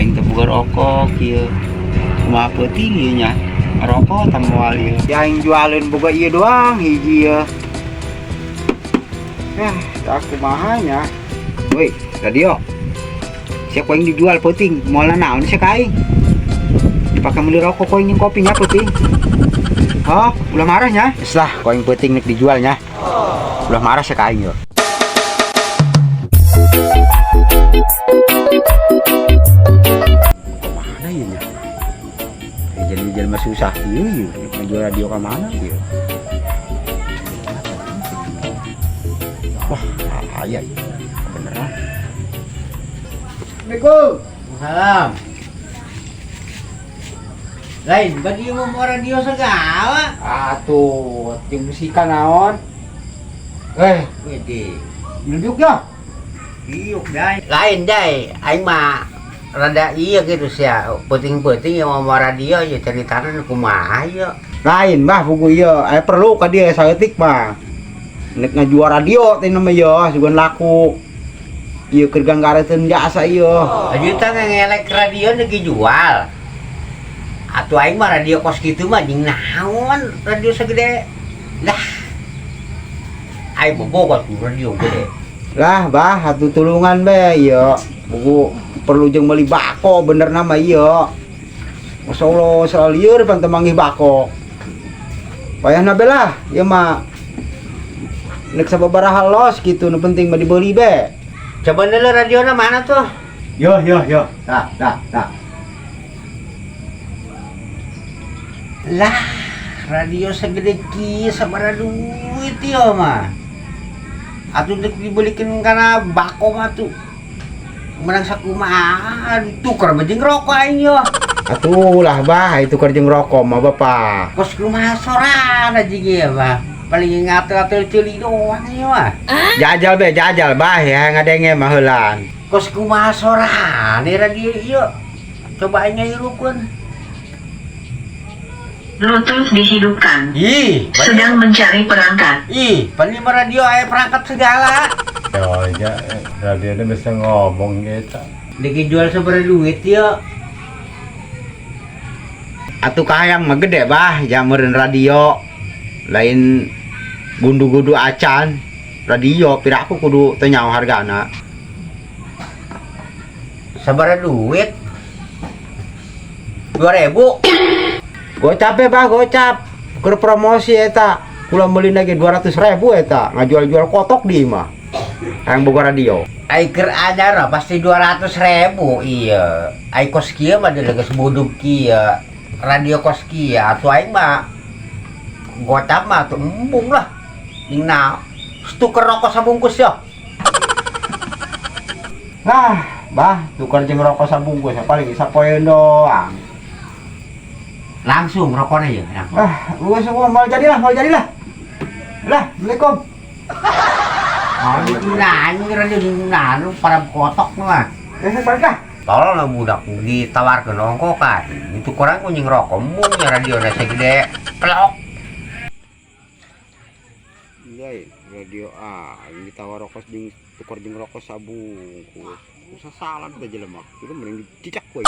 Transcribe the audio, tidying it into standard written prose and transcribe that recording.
aing teu boga rokok kieu. Kumaha peuting ieu nya? Rokok tah moal ieu. Ya aing jualeun boga ieu doang hiji ya. Tak kumaha nya. Woi, radio. Siap aing dijual peuting, moalna naon sih ka aing? Dipakai beli rokok aing jeung kopinya peuting. Oh, ulah marah nya? Geus lah, aing peuting nek dijual nya. Ulah marah sih ka aing yo. Kemana ya nya? Jadi mah susah ieu jual radio ka mana ieu? Wah, aya beneran. Assalamualaikum. Salam. Lain, bagi mau radio segala. Atuh, jeung musika naon? Wede. Nyuduk ya? Iuk dai. Lain dai, aing mah rada iya gitu sia. Penting-penting yang mau radio ya ceritana kumaha ya. Lain mah buku ieu, aya perlu ka dieu saeutik mah. Nek ngajual radio teh mah ieu sugan laku. Ieu keur ganggareun jasa ieu. Ajuta ngelek radio lagi jual. Atuh aing mah radio kos kitu mah jeung naon radio segede. Lah. Aing bobogot radio gede. Lah bah atuh tulungan be ieu. Buku perlu jeung meuli bako bener nama ieu. Masyaallah soal lieur pan teu manggih bako. Payahna be lah ieu mah nek sababaraha los kitu nu penting mah dibeuli be. Coba dulu radiona mana tuh? Yo. Dah. Lah, radio segede kieu sabaraha duit ieu mah. Atuh dek dibelikin kana bako mah tuh. Menang sakumaha tukar mah jeung rokok aing yo. Atuh lah bah itu keur jeung rokok mah Bapak. Kos kumaha sorana jeung ieu mah. Paling ngatur-atur ceuli doang ieu mah. Jajal bah ya ngadenge mah heulan. Kos kumaha sorana radio ieu. Coba aing ngirupkeun. Bluetooth dihidupkan. Ih, Sedang mencari perangkat. Ih, paling radio aya perangkat segala. Oh ya, radionya bisa ngomong gitu. Dijual sabaraha duit ya. Atuh kahayang mah gede bah jameureun radio. Lain gundu-gundu acan. Radio piraku kudu teu nyaho hargana. Sabaraha duit? 2.000. Gocap bah gocap. Keur promosi eta. Kula meuli lagi 200.000 eta. Ngajual-jual kotok di mah. Hayang boga radio. Ai keur ajar pasti 200.000 iya. Ai kos kieu mah geus budug kieu. Radio kos kieu atuh aing mah gocap mah tuh embung lah. Dingna tuker rokok sabungkus yo. Bah, tukar jeung rokok sabungkus paling sapoeun doang. Langsung rokoknya ya langsung. Lu semua mau jadilah. Lah, Assalamualaikum. Itu nanya radio dingna lu para kotok mah. Balik dah. Tolong lah budak ditawarkeun rokok kan. Itu kurang kunying rokok mung nya radio segede pelok. Radio ini ditawar rokok jeung tukar jeung rokok sabungkus. Usah salah teh jelema. Itu mending dicicak we.